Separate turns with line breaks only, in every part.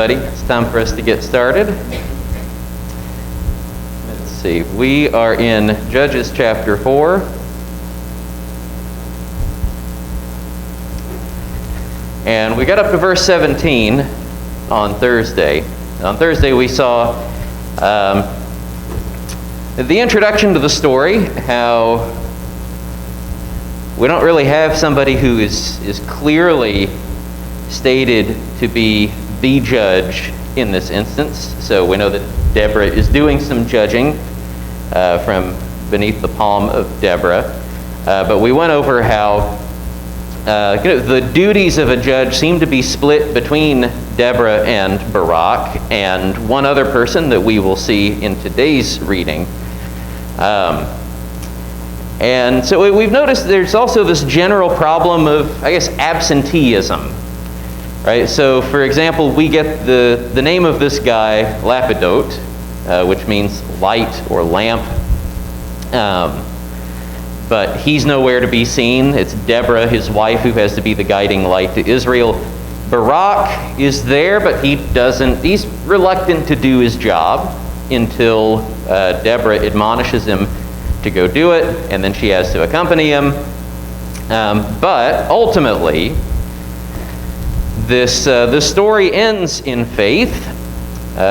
everybody. It's time for us to get started. Let's see. We are in Judges chapter 4. And we got up to verse 17 on Thursday. On Thursday we saw the introduction to the story, how we don't really have somebody who is clearly stated to be the judge in this instance. So we know that Deborah is doing some judging from beneath the palm of Deborah. But we went over how the duties of a judge seem to be split between Deborah and Barak and one other person that we will see in today's reading. And so we've noticed there's also this general problem of, absenteeism. Right? So, for example, we get the name of this guy, Lapidot, which means light or lamp. But he's nowhere to be seen. It's Deborah, his wife, who has to be the guiding light to Israel. Barak is there, but he's reluctant to do his job until Deborah admonishes him to go do it, and then she has to accompany him. But ultimately, this story ends in faith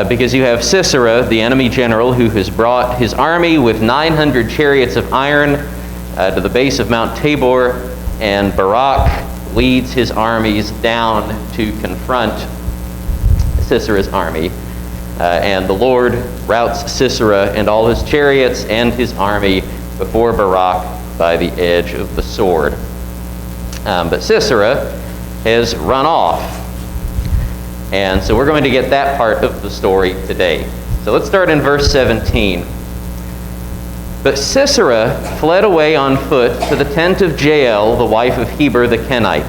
because you have Sisera, the enemy general, who has brought his army with 900 chariots of iron to the base of Mount Tabor, and Barak leads his armies down to confront Sisera's army. And the Lord routs Sisera and all his chariots and his army before Barak by the edge of the sword. But Sisera has run off. And so we're going to get that part of the story today. So let's start in verse 17. But Sisera fled away on foot to the tent of Jael, the wife of Heber the Kenite,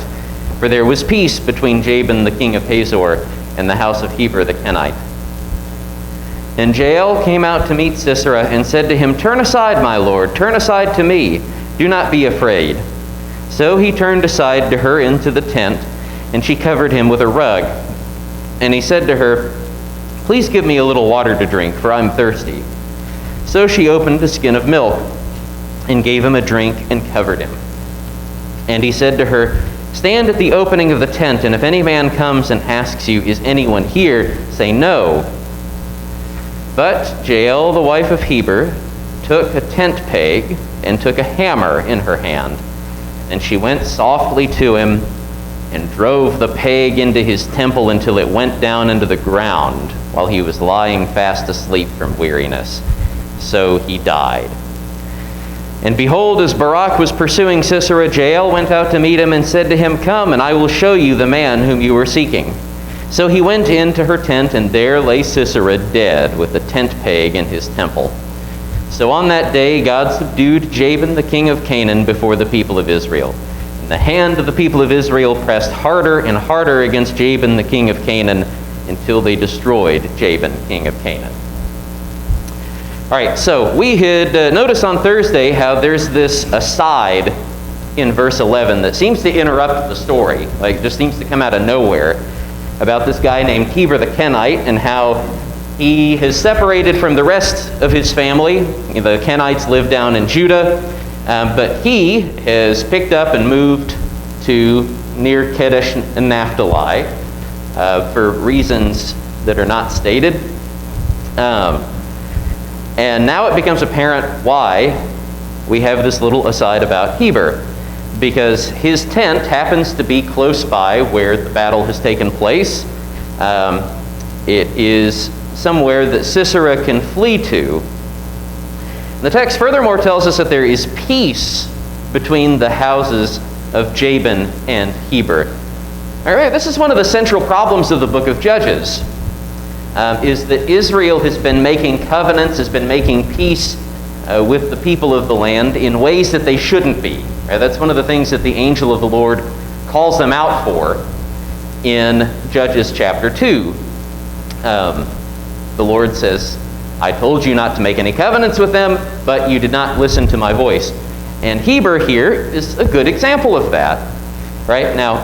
for there was peace between Jabin the king of Hazor and the house of Heber the Kenite. And Jael came out to meet Sisera and said to him, "Turn aside, my lord, turn aside to me. Do not be afraid." So he turned aside to her into the tent, and she covered him with a rug. And he said to her, "Please give me a little water to drink, for I'm thirsty." So she opened a skin of milk and gave him a drink and covered him. And he said to her, "Stand at the opening of the tent, and if any man comes and asks you, 'Is anyone here?' say no." But Jael, the wife of Heber, took a tent peg and took a hammer in her hand. And she went softly to him and drove the peg into his temple until it went down into the ground while he was lying fast asleep from weariness. So he died. And behold, as Barak was pursuing Sisera, Jael went out to meet him and said to him, "Come, and I will show you the man whom you were seeking." So he went into her tent, and there lay Sisera dead with the tent peg in his temple. So on that day God subdued Jabin the king of Canaan before the people of Israel. And the hand of the people of Israel pressed harder and harder against Jabin the king of Canaan until they destroyed Jabin king of Canaan. All right, so we had noticed on Thursday how there's this aside in verse 11 that seems to interrupt the story, like just seems to come out of nowhere, about this guy named Heber the Kenite and how he has separated from the rest of his family. The Kenites live down in Judah, but he has picked up and moved to near Kadesh and Naphtali for reasons that are not stated. And now it becomes apparent why we have this little aside about Heber, because his tent happens to be close by where the battle has taken place. It is somewhere that Sisera can flee to. The text furthermore tells us that there is peace between the houses of Jabin and Heber. All right, this is one of the central problems of the book of Judges, is that Israel has been making covenants, has been making peace with the people of the land in ways that they shouldn't be. Right? That's one of the things that the angel of the Lord calls them out for in Judges chapter 2. The Lord says, "I told you not to make any covenants with them, but you did not listen to my voice." And Heber here is a good example of that. Right? Now,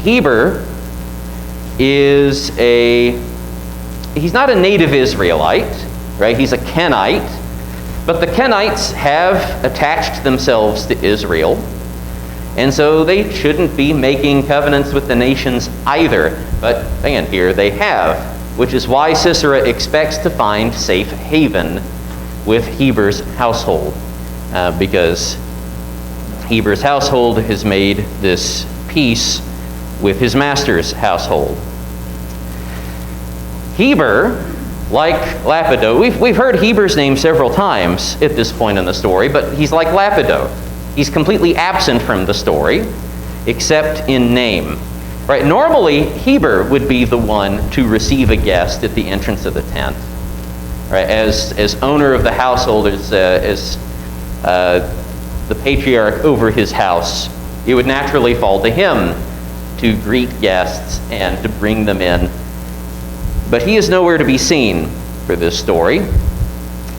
Heber he's not a native Israelite, right? He's a Kenite, but the Kenites have attached themselves to Israel, and so they shouldn't be making covenants with the nations either. But again, here they have, which is why Sisera expects to find safe haven with Heber's household, because Heber's household has made this peace with his master's household. Heber, like Lapidoth, we've heard Heber's name several times at this point in the story, but he's like Lapidoth. He's completely absent from the story, except in name. Right? Normally, Heber would be the one to receive a guest at the entrance of the tent. Right? As owner of the household, as the patriarch over his house, it would naturally fall to him to greet guests and to bring them in. But he is nowhere to be seen for this story.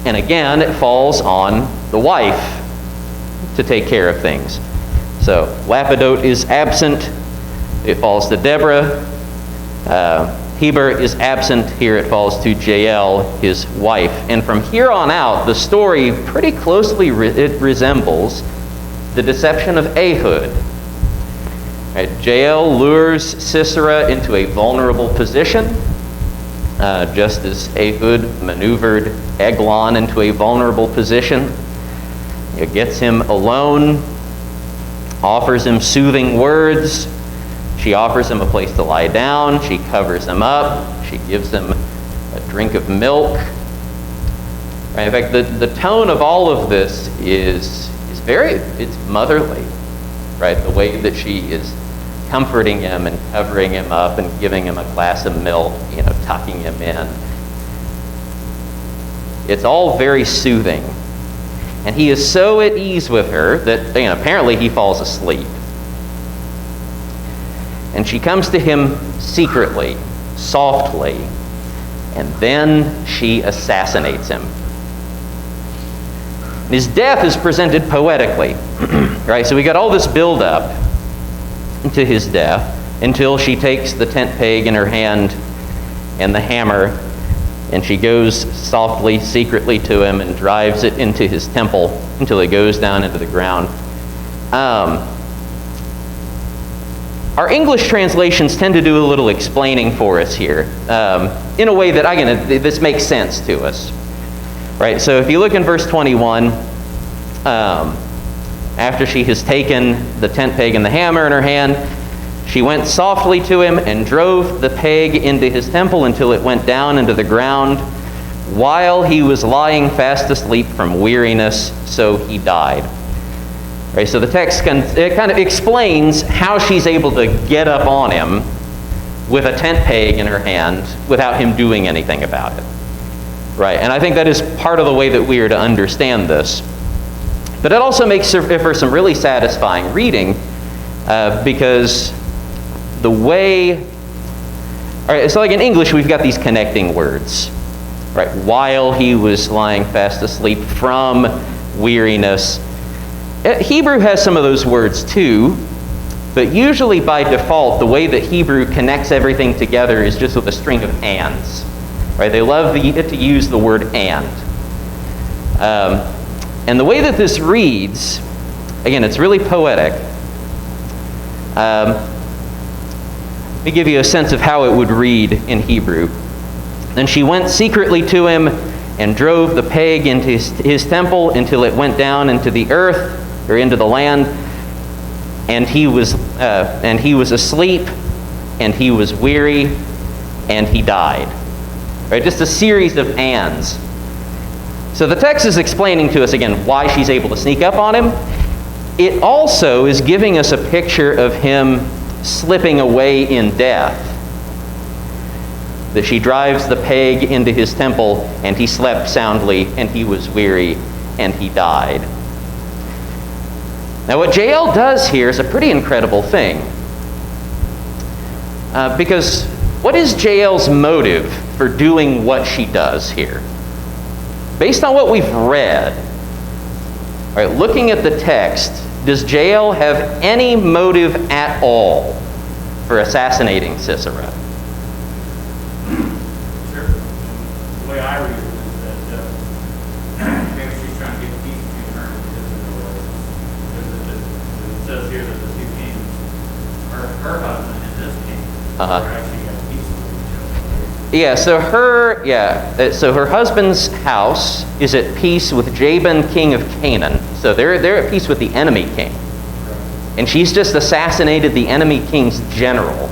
And again, it falls on the wife to take care of things. So Lapidoth is absent. It falls to Deborah. Heber is absent. Here it falls to Jael, his wife. And from here on out, the story pretty closely resembles the deception of Ehud. Right? Jael lures Sisera into a vulnerable position, just as Ehud maneuvered Eglon into a vulnerable position. It gets him alone, offers him soothing words. She offers him a place to lie down. She covers him up. She gives him a drink of milk. Right? In fact, the tone of all of this is it's motherly, right? The way that she is comforting him and covering him up and giving him a glass of milk, tucking him in. It's all very soothing. And he is so at ease with her that apparently he falls asleep. And she comes to him secretly, softly, and then she assassinates him. His death is presented poetically, right? So we got all this build-up to his death until she takes the tent peg in her hand and the hammer, and she goes softly, secretly to him and drives it into his temple until it goes down into the ground. Our English translations tend to do a little explaining for us here, in a way that, this makes sense to us. Right, so if you look in verse 21, after she has taken the tent peg and the hammer in her hand, she went softly to him and drove the peg into his temple until it went down into the ground while he was lying fast asleep from weariness, so he died. Right, so the text kind of explains how she's able to get up on him with a tent peg in her hand without him doing anything about it. Right, and I think that is part of the way that we are to understand this. But it also makes for some really satisfying reading, because the way... All right, so like in English, we've got these connecting words. Right, while he was lying fast asleep from weariness. Hebrew has some of those words too, but usually by default, the way that Hebrew connects everything together is just with a string of ands. Right? They love to use the word and. And the way that this reads, again, it's really poetic. Let me give you a sense of how it would read in Hebrew. Then she went secretly to him and drove the peg into his temple until it went down into the earth, or into the land, and he was asleep, and he was weary, and he died. Right? Just a series of ands. So the text is explaining to us again why she's able to sneak up on him. It also is giving us a picture of him slipping away in death. That she drives the peg into his temple, and he slept soundly, and he was weary, and he died. Now what Jael does here is a pretty incredible thing. Because what is Jael's motive for doing what she does here? Based on what we've read, all right, looking at the text, does Jael have any motive at all for assassinating Sisera?
I read it is that maybe she's trying to get peace between her and Israel. It says here that the two kings, her husband and this king, are actually at peace with each other.
So her husband's house is at peace with Jabin, king of Canaan. So they're at peace with the enemy king. And she's just assassinated the enemy king's general.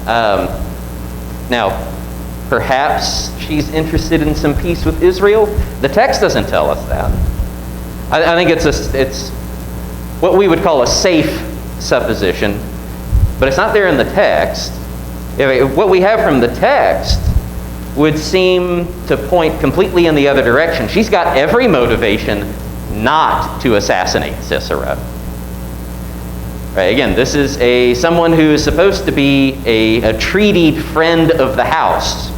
Now, perhaps she's interested in some peace with Israel. The text doesn't tell us that. I think it's what we would call a safe supposition, but it's not there in the text. What we have from the text would seem to point completely in the other direction. She's got every motivation not to assassinate Sisera. Right, again, this is someone who is supposed to be a treated friend of the house.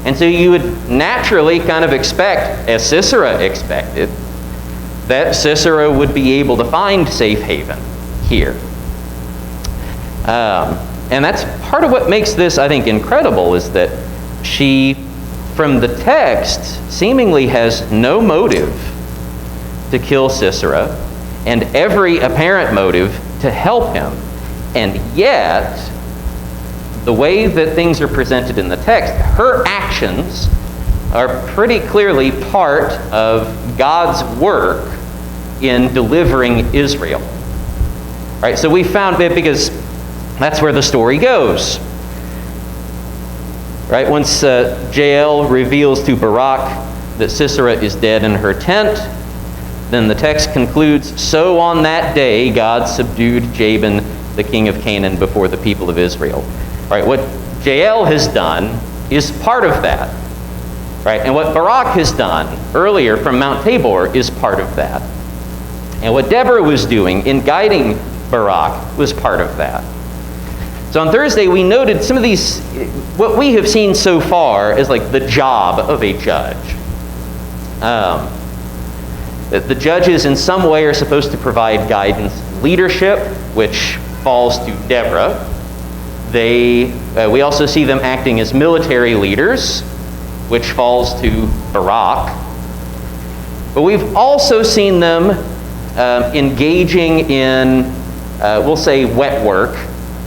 And so you would naturally kind of expect, as Sisera expected, that Sisera would be able to find safe haven here. And that's part of what makes this, I think, incredible, is that she, from the text, seemingly has no motive to kill Sisera, and every apparent motive to help him. And yet, the way that things are presented in the text, her actions are pretty clearly part of God's work in delivering Israel. Right? So we found that because that's where the story goes. Right? Once Jael reveals to Barak that Sisera is dead in her tent, then the text concludes, so on that day God subdued Jabin, the king of Canaan, before the people of Israel. Right? What Jael has done is part of that. Right? And what Barak has done earlier from Mount Tabor is part of that. And what Deborah was doing in guiding Barak was part of that. So on Thursday, we noted some of these, what we have seen so far as like the job of a judge. That the judges in some way are supposed to provide guidance, leadership, which falls to Deborah. We also see them acting as military leaders, which falls to Barak. But we've also seen them engaging in, we'll say, wet work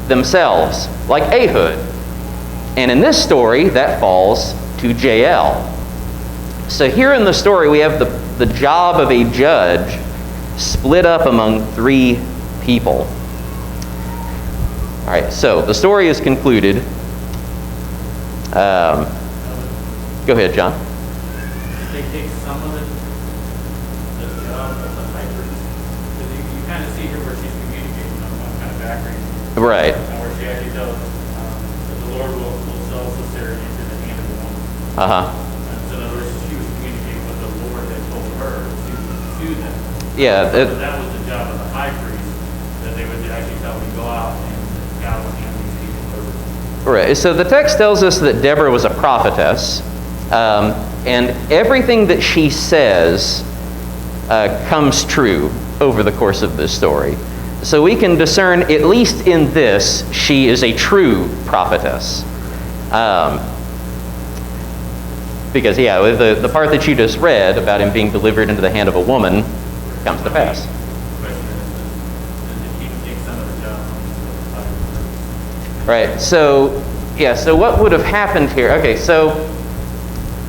themselves, like Ehud. And in this story, that falls to Jael. So here in the story, we have the job of a judge split up among three people. All right, so the story is concluded. Go ahead, John.
They take some of the job of the high priest. Because you kind of see here where she's communicating on kind of background.
Right.
And where she actually tells that the Lord will sell Sisera into the hand of the woman. And so in other words, she was communicating what the Lord had told her to them.
Yeah.
So that was the job of the high priest, that they would actually tell him to go out and God will hand these people over.
Right. So the text tells us that Deborah was a prophetess, and everything that she says comes true over the course of this story. So we can discern, at least in this, she is a true prophetess. Because, the part that you just read about him being delivered into the hand of a woman comes to pass. Right. So what would have happened here? Okay, so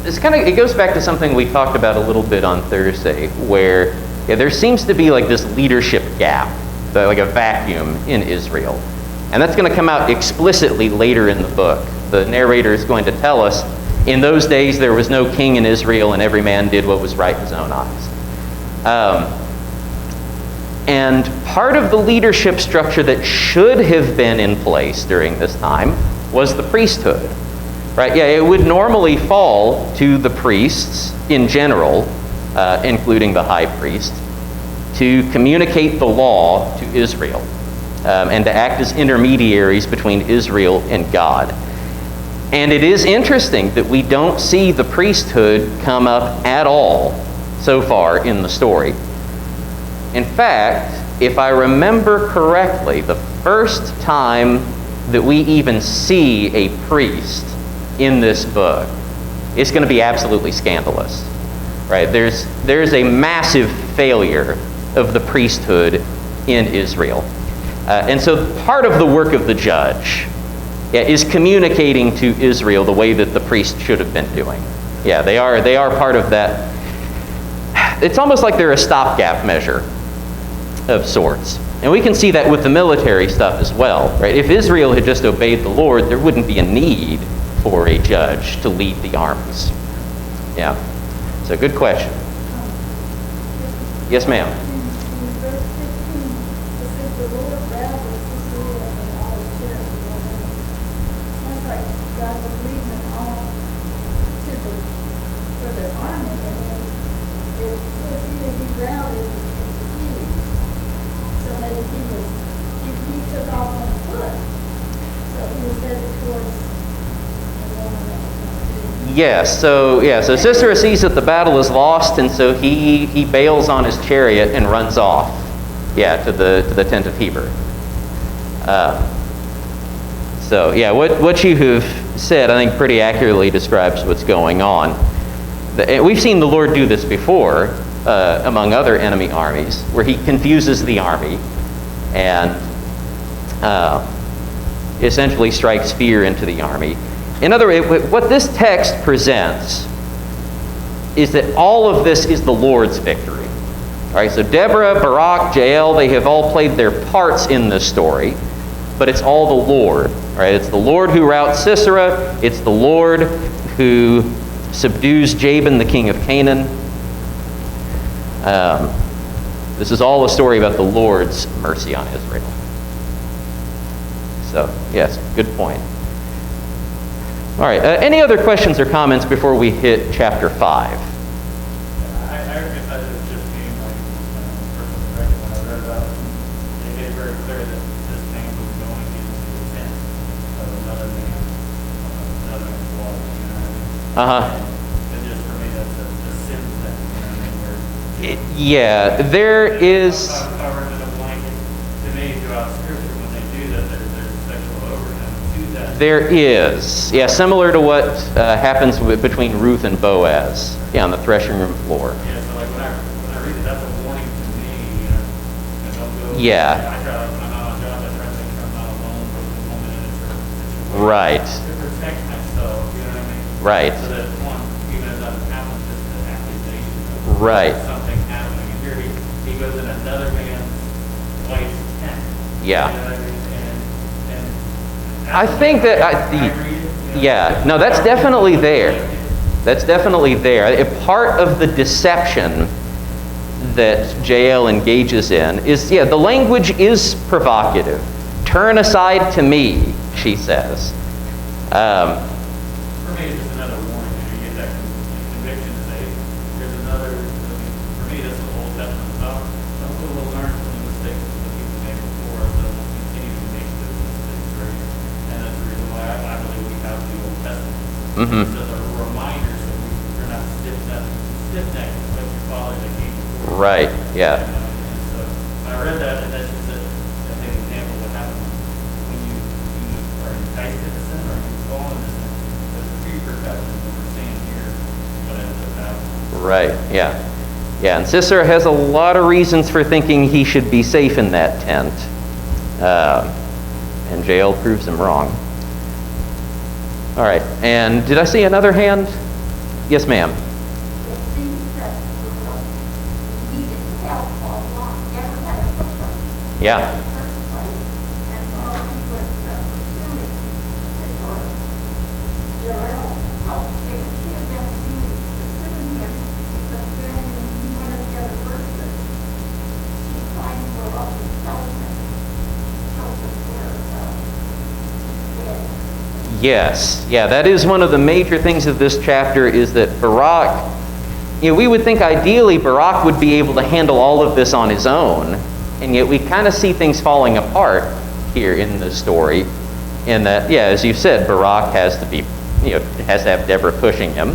it goes back to something we talked about a little bit on Thursday, where there seems to be like this leadership gap, like a vacuum in Israel. And that's going to come out explicitly later in the book. The narrator is going to tell us, in those days there was no king in Israel, and every man did what was right in his own eyes. And part of the leadership structure that should have been in place during this time was the priesthood. Right? Yeah, it would normally fall to the priests in general, including the high priest, to communicate the law to Israel and to act as intermediaries between Israel and God. And it is interesting that we don't see the priesthood come up at all so far in the story. In fact, if I remember correctly, the first time that we even see a priest in this book it's going to be absolutely scandalous. Right? There's a massive failure of the priesthood in Israel. And so part of the work of the judge is communicating to Israel the way that the priest should have been doing. Yeah, they are part of that. It's almost like they're a stopgap measure of sorts. And we can see that with the military stuff as well. Right? If Israel had just obeyed the Lord, there wouldn't be a need for a judge to lead the armies. Yeah. So good question. Yes, ma'am. Yes, so Sisera sees that the battle is lost, and so he bails on his chariot and runs off, to the tent of Heber. What you have said, I think, pretty accurately describes what's going on. We've seen the Lord do this before among other enemy armies, where he confuses the army and essentially strikes fear into the army. In other words, what this text presents is that all of this is the Lord's victory. All right, so Deborah, Barak, Jael, they have all played their parts in this story, but it's all the Lord. Right? It's the Lord who routs Sisera. It's the Lord who subdues Jabin, the king of Canaan. This is all a story about the Lord's mercy on Israel. So, yes, good point. All right, any other questions or comments before we hit chapter 5?
I guess I was just being like personal perspective when I read about it. It made it very clear that this man was going into the tent of another man's wall. You know what I mean? And just for me, that's a sin thing. You know what I mean?
There is.
Covered in a blanket. To me, throughout Scripture, when they do that, there's sexual overtone to that.
There is. Similar to what happens between Ruth and Boaz. On the threshing room floor.
Yeah, so like when I read it, that's a warning to me, you know, don't go.
Yeah.
I try, when I'm out on job, I try to make sure I'm not alone with the woman in a situation.
Right.
To protect myself, you know what I mean?
Right.
So that one, even if it doesn't happen, just an accusation of
Right.
something happening. And here he goes in another man's wife's tent.
Yeah.
You know what I mean? And
I think that no, that's definitely there. That's definitely there. A part of the deception that Jael engages in is, the language is provocative. Turn aside to me, she says.
For me, it's just another warning. You get that conviction to say, there's another, for me, this is the Old Testament stuff. Some people will learn from the mistakes that the people made before, so they'll continue to make those mistakes, right? And that's the reason why I believe we have the Old Testament.
Mm-hmm.
It's just a reminder so we're not stiff-necked like your fathers that came before.
Right, yeah.
And so I read that, and that's just an example of what happens when you are enticed into sin or you fall into sin. There's repercussions that we're seeing here, what ends up happening.
Right, yeah. And Sisera has a lot of reasons for thinking he should be safe in that tent. And Jael proves him wrong. All right, and did I see another hand? Yes, ma'am. Yeah. Yes, that is one of the major things of this chapter is that Barak, we would think ideally Barak would be able to handle all of this on his own, and yet we kind of see things falling apart here in the story, in that, as you said, Barak has to be, has to have Deborah pushing him,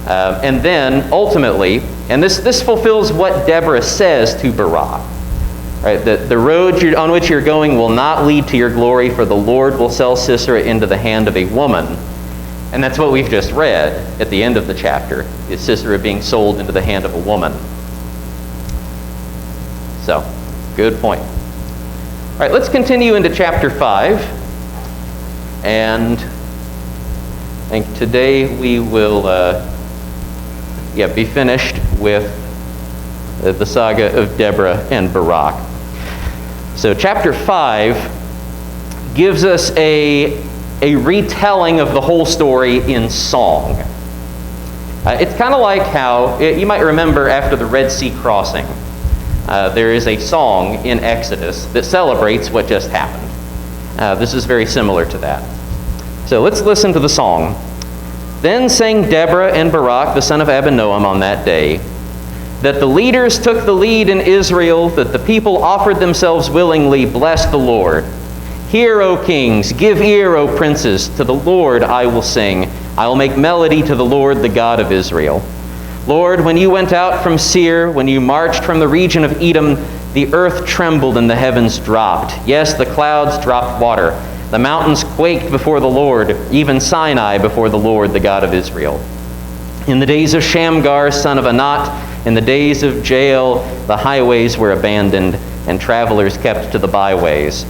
and then ultimately, and this fulfills what Deborah says to Barak. Right, the road on which you're going will not lead to your glory, for the Lord will sell Sisera into the hand of a woman. And that's what we've just read at the end of the chapter, is Sisera being sold into the hand of a woman. So, good point. All right, let's continue into chapter 5. And I think today we will be finished with the saga of Deborah and Barak. So chapter 5 gives us a retelling of the whole story in song. It's kind of like how, you might remember after the Red Sea crossing, there is a song in Exodus that celebrates what just happened. This is very similar to that. So let's listen to the song. Then sang Deborah and Barak, the son of Abinoam, on that day, that the leaders took the lead in Israel, that the people offered themselves willingly, bless the Lord. Hear, O kings, give ear, O princes, to the Lord I will sing. I will make melody to the Lord, the God of Israel. Lord, when you went out from Seir, when you marched from the region of Edom, the earth trembled and the heavens dropped. Yes, the clouds dropped water. The mountains quaked before the Lord, even Sinai before the Lord, the God of Israel. In the days of Shamgar, son of Anat, in the days of Jael, the highways were abandoned, and travelers kept to the byways.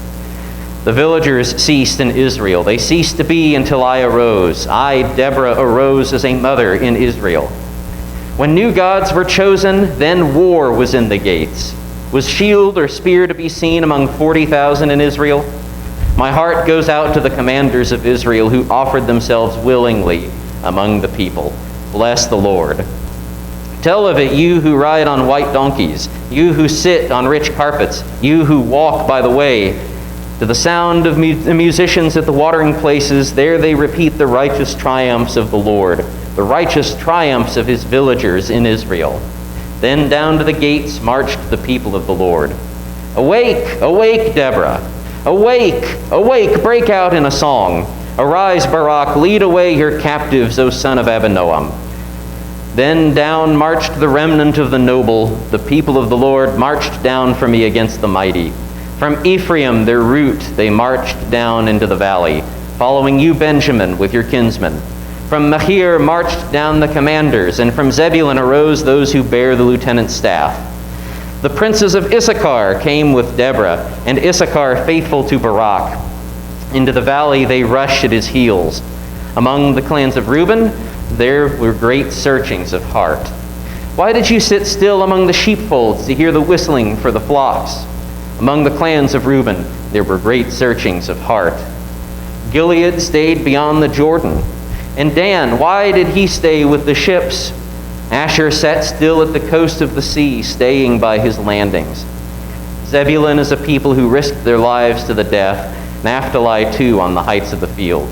The villagers ceased in Israel. They ceased to be until I arose. I, Deborah, arose as a mother in Israel. When new gods were chosen, then war was in the gates. Was shield or spear to be seen among 40,000 in Israel? My heart goes out to the commanders of Israel who offered themselves willingly among the people. Bless the Lord. Tell of it, you who ride on white donkeys, you who sit on rich carpets, you who walk by the way. To the sound of the musicians at the watering places, there they repeat the righteous triumphs of the Lord, the righteous triumphs of his villagers in Israel. Then down to the gates marched the people of the Lord. Awake, awake, Deborah. Awake, awake, break out in a song. Arise, Barak, lead away your captives, O son of Abinoam. Then down marched the remnant of the noble. The people of the Lord marched down for me against the mighty. From Ephraim, their root, they marched down into the valley, following you, Benjamin, with your kinsmen. From Machir marched down the commanders, and from Zebulun arose those who bear the lieutenant's staff. The princes of Issachar came with Deborah, and Issachar faithful to Barak. Into the valley they rushed at his heels. Among the clans of Reuben, there were great searchings of heart. Why did you sit still among the sheepfolds to hear the whistling for the flocks? Among the clans of Reuben, there were great searchings of heart. Gilead stayed beyond the Jordan. And Dan, why did he stay with the ships? Asher sat still at the coast of the sea, staying by his landings. Zebulun is a people who risked their lives to the death, Naphtali too on the heights of the field.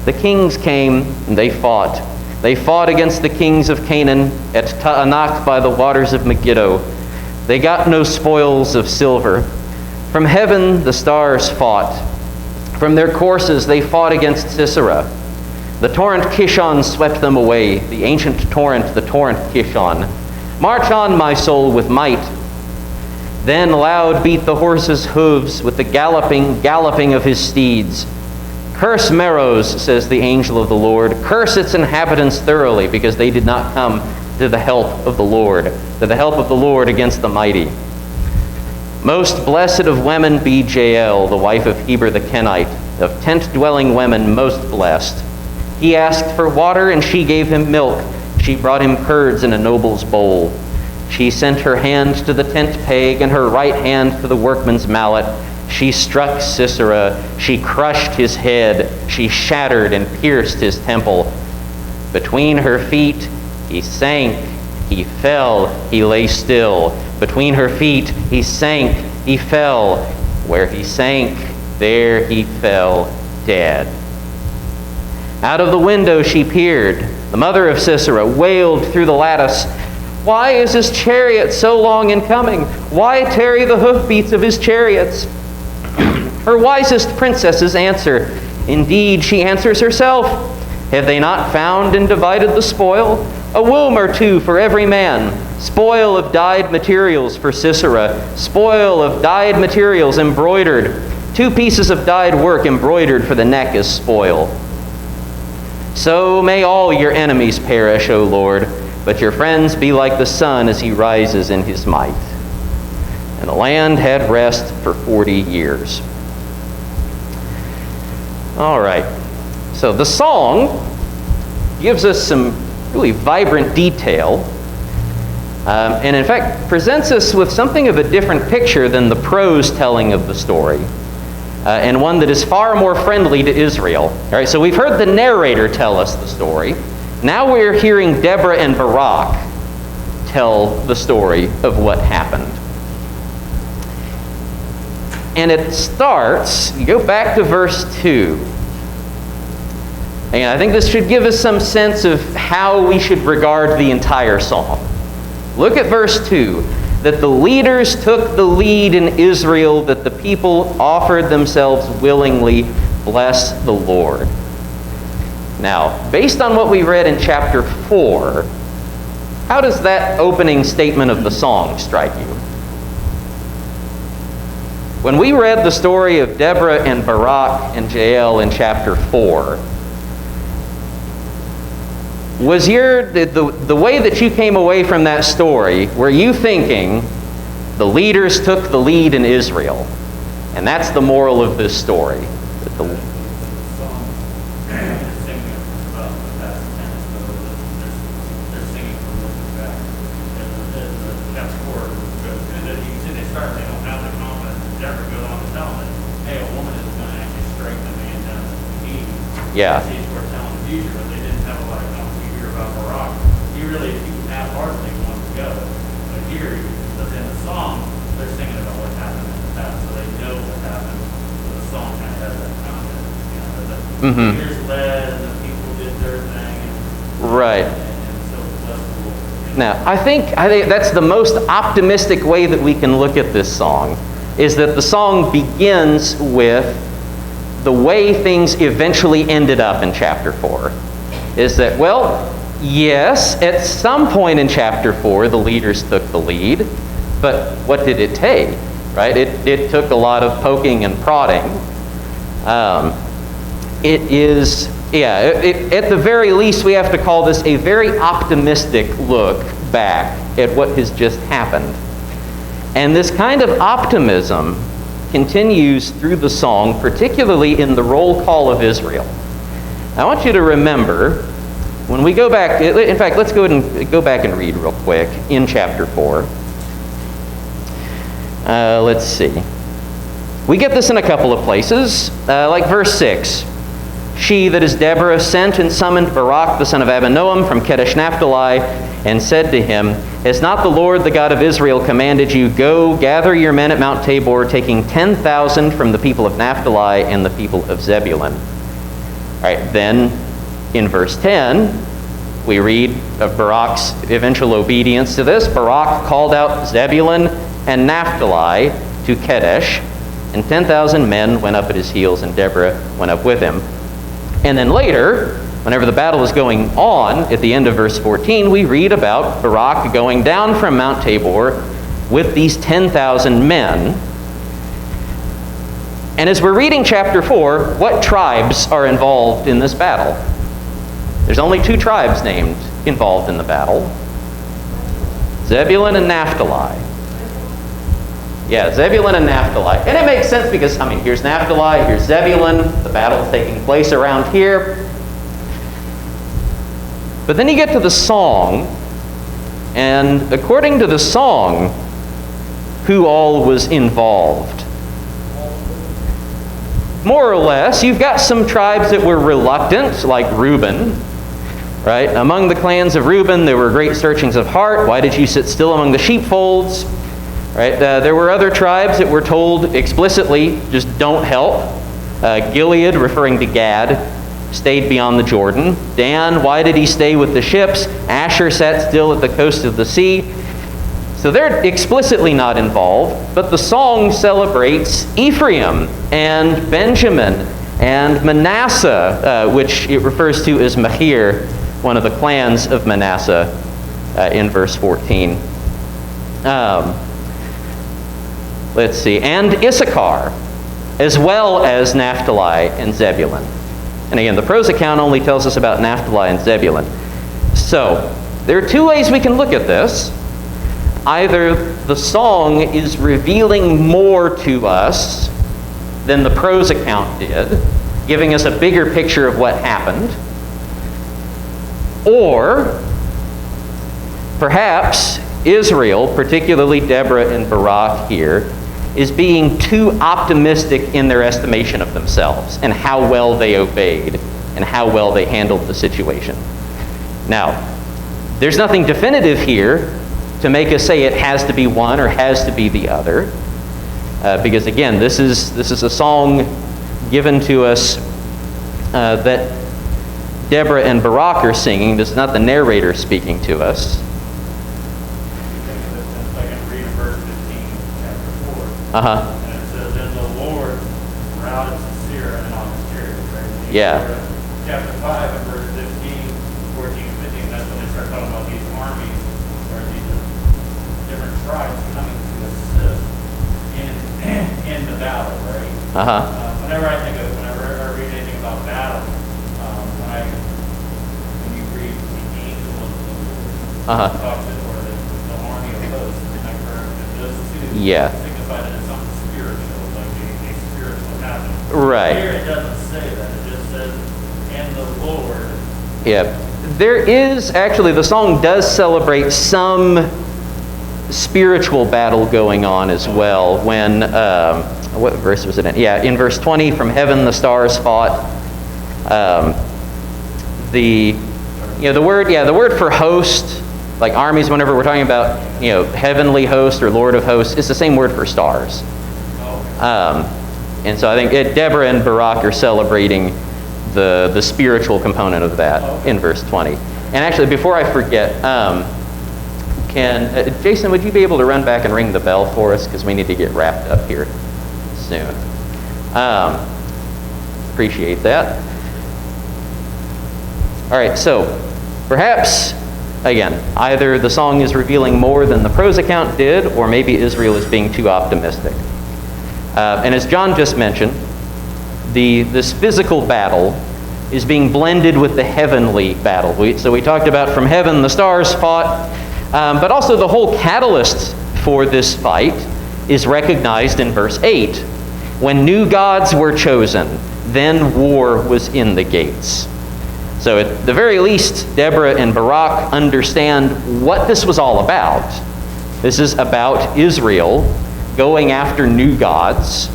The kings came, and they fought. They fought against the kings of Canaan at Taanach by the waters of Megiddo. They got no spoils of silver. From heaven the stars fought. From their courses they fought against Sisera. The torrent Kishon swept them away, the ancient torrent, the torrent Kishon. March on, my soul, with might. Then loud beat the horses' hooves with the galloping of his steeds. Curse Meroz, says the angel of the Lord. Curse its inhabitants thoroughly, because they did not come to the help of the Lord, to the help of the Lord against the mighty. Most blessed of women be Jael, the wife of Heber the Kenite, of tent-dwelling women most blessed. He asked for water, and she gave him milk. She brought him curds in a noble's bowl. She sent her hand to the tent peg, and her right hand to the workman's mallet. She struck Sisera. She crushed his head. She shattered and pierced his temple. Between her feet he sank, he fell, he lay still. Between her feet he sank, he fell. Where he sank, there he fell dead. Out of the window she peered. The mother of Sisera wailed through the lattice, "Why is his chariot so long in coming? Why tarry the hoofbeats of his chariots?" Her wisest princesses answer. Indeed, she answers herself. Have they not found and divided the spoil? A womb or two for every man. Spoil of dyed materials for Sisera. Spoil of dyed materials embroidered. 2 pieces of dyed work embroidered for the neck as spoil. So may all your enemies perish, O Lord, but your friends be like the sun as he rises in his might. And the land had rest for 40 years. All right. So the song gives us some really vibrant detail, and in fact presents us with something of a different picture than the prose telling of the story, and one that is far more friendly to Israel. All right, so we've heard the narrator tell us the story. Now we're hearing Deborah and Barak tell the story of what happened. And it starts, you go back to verse 2. And I think this should give us some sense of how we should regard the entire psalm. Look at verse 2. That the leaders took the lead in Israel, that the people offered themselves willingly. Bless the Lord. Now, based on what we read in chapter 4, how does that opening statement of the song strike you? When we read the story of Deborah and Barak and Jael in chapter 4, was the way that you came away from that story, were you thinking the leaders took the lead in Israel? And that's the moral of this story. That the Yeah.
Were telling the future, but they didn't have a lot of confidence here about Barak. He really half-heartedly wanted to go. But here, in the song, they're singing about what happened in the past, so they know what happened. So the song kind of has that context. You know, the leaders led, and the people did their thing.
Right.
And so bless the Lord.
Now, I think that's the most optimistic way that we can look at this song, is that the song begins with the way things eventually ended up in chapter 4. Is that, well, yes, at some point in chapter 4, the leaders took the lead, but what did it take, right? It took a lot of poking and prodding. At the very least, we have to call this a very optimistic look back at what has just happened. And this kind of optimism continues through the song, particularly in the roll call of Israel. I want you to remember, when we go back, in fact, let's go ahead and go back and read real quick in chapter 4. Let's see. We get this in a couple of places, like verse 6. She, that is Deborah, sent and summoned Barak, the son of Abinoam, from Kadesh Naphtali, and said to him, Has not the Lord, the God of Israel, commanded you, Go, gather your men at Mount Tabor, taking 10,000 from the people of Naphtali and the people of Zebulun? All right, then in verse 10, we read of Barak's eventual obedience to this. Barak called out Zebulun and Naphtali to Kadesh, and 10,000 men went up at his heels, and Deborah went up with him. And then later, whenever the battle is going on, at the end of verse 14, we read about Barak going down from Mount Tabor with these 10,000 men. And as we're reading chapter 4, what tribes are involved in this battle? There's only 2 tribes named involved in the battle. Zebulun and Naphtali. Yeah, Zebulun and Naphtali. And it makes sense because, here's Naphtali, here's Zebulun, the battle's taking place around here. But then you get to the song, and according to the song, who all was involved? More or less, you've got some tribes that were reluctant, like Reuben, right? Among the clans of Reuben, there were great searchings of heart. Why did you sit still among the sheepfolds? Right? There were other tribes that were told explicitly, just don't help. Gilead, referring to Gad, stayed beyond the Jordan. Dan, why did he stay with the ships? Asher sat still at the coast of the sea. So they're explicitly not involved, but the song celebrates Ephraim and Benjamin and Manasseh, which it refers to as Machir, one of the clans of Manasseh, in verse 14. Let's see, and Issachar, as well as Naphtali and Zebulun. And again, the prose account only tells us about Naphtali and Zebulun. So, there are two ways we can look at this. Either the song is revealing more to us than the prose account did, giving us a bigger picture of what happened. Or, perhaps Israel, particularly Deborah and Barak here, is being too optimistic in their estimation of themselves and how well they obeyed and how well they handled the situation. Now, there's nothing definitive here to make us say it has to be one or has to be the other, because again, this is a song given to us that Deborah and Barak are singing. This is not the narrator speaking to us. Uh-huh.
And it says, "And the Lord routed Sisera and all his chariots." Right?
Yeah.
Chapter 5 and verse 15, 14 and 15, that's when they start talking about these armies or these different tribes coming to assist in the battle, right?
Uh-huh.
Whenever I read anything about battle, when you read the angel of the Lord,
Uh-huh.
talks to or the army of hosts, and I correct that those two
Yeah.
signify that it's something spiritual, like a spiritual happening.
Right.
Here it doesn't say that. It just says, "And the Lord."
Yeah. There is, actually, the song does celebrate some spiritual battle going on as well. When, what verse was it in? Yeah, in verse 20, "From heaven the stars fought." The word for host, like armies, whenever we're talking about, heavenly host or Lord of hosts, it's the same word for stars. And so I think Deborah and Barak are celebrating the spiritual component of that in verse 20. And actually, before I forget, Jason, would you be able to run back and ring the bell for us? Because we need to get wrapped up here soon. Appreciate that. All right, so perhaps, again, either the song is revealing more than the prose account did, or maybe Israel is being too optimistic. And as John just mentioned, this physical battle is being blended with the heavenly battle. So we talked about from heaven the stars fought, but also the whole catalyst for this fight is recognized in verse 8. When new gods were chosen, then war was in the gates. So at the very least, Deborah and Barak understand what this was all about. This is about Israel going after new gods,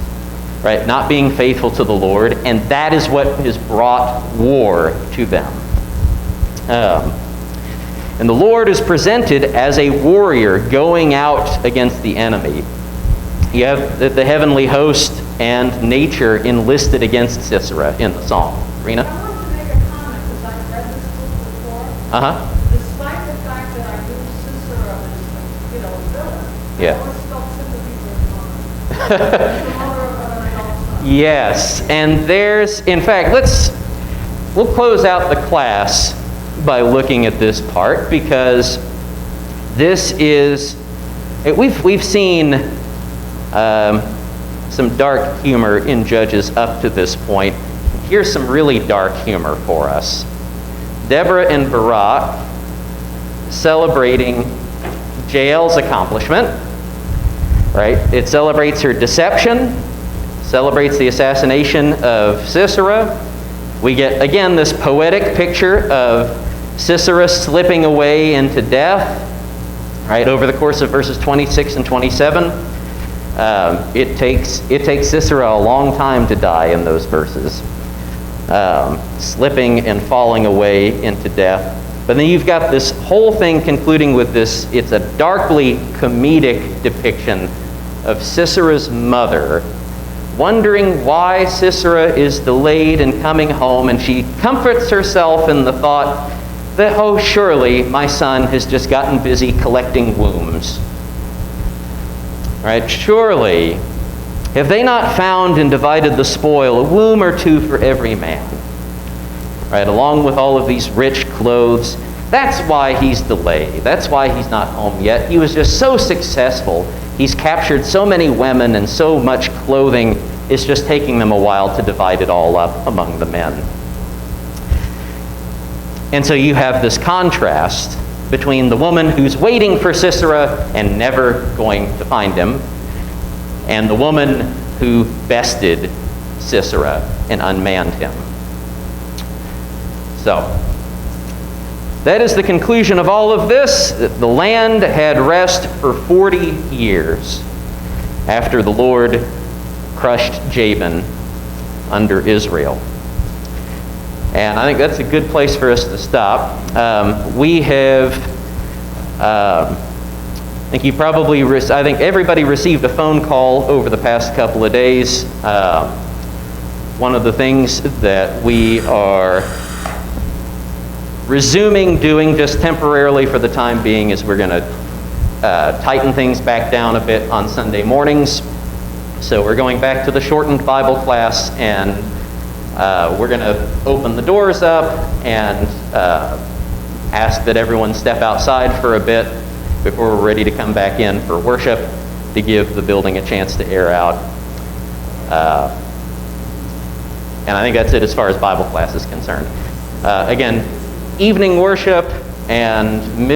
right? Not being faithful to the Lord, and that is what has brought war to them. And the Lord is presented as a warrior going out against the enemy. You have the heavenly host and nature enlisted against Sisera in the psalm. Rena?
I want to make a comment because I've read this book before.
Uh-huh.
Despite the fact that I knew Sisera as, a villain,
Yeah.
I always felt sympathy for his mother. He's the mother of an adult son.
Yes, and in fact, we'll close out the class by looking at this part, because this is, we've seen some dark humor in Judges up to this point. Here's some really dark humor for us. Deborah and Barak celebrating Jael's accomplishment, right? It celebrates her deception, celebrates the assassination of Sisera. We get, again, this poetic picture of Sisera slipping away into death, right, over the course of verses 26 and 27. It takes Sisera a long time to die in those verses, slipping and falling away into death. But then you've got this whole thing concluding with this, it's a darkly comedic depiction of Sisera's mother, wondering why Sisera is delayed in coming home, and she comforts herself in the thought that, oh, surely my son has just gotten busy collecting wombs. Right? Surely, have they not found and divided the spoil, a womb or two for every man? Right? Along with all of these rich clothes. That's why he's delayed. That's why he's not home yet. He was just so successful. He's captured so many women and so much clothing. It's just taking them a while to divide it all up among the men. And so you have this contrast between the woman who's waiting for Sisera and never going to find him, and the woman who bested Sisera and unmanned him. So, that is the conclusion of all of this. The land had rest for 40 years after the Lord crushed Jabin under Israel. And I think that's a good place for us to stop. We have, I think everybody received a phone call over the past couple of days. One of the things that we are resuming doing just temporarily for the time being is we're going to tighten things back down a bit on Sunday mornings. So we're going back to the shortened Bible class, and we're going to open the doors up and ask that everyone step outside for a bit before we're ready to come back in for worship to give the building a chance to air out. And I think that's it as far as Bible class is concerned. Again, evening worship and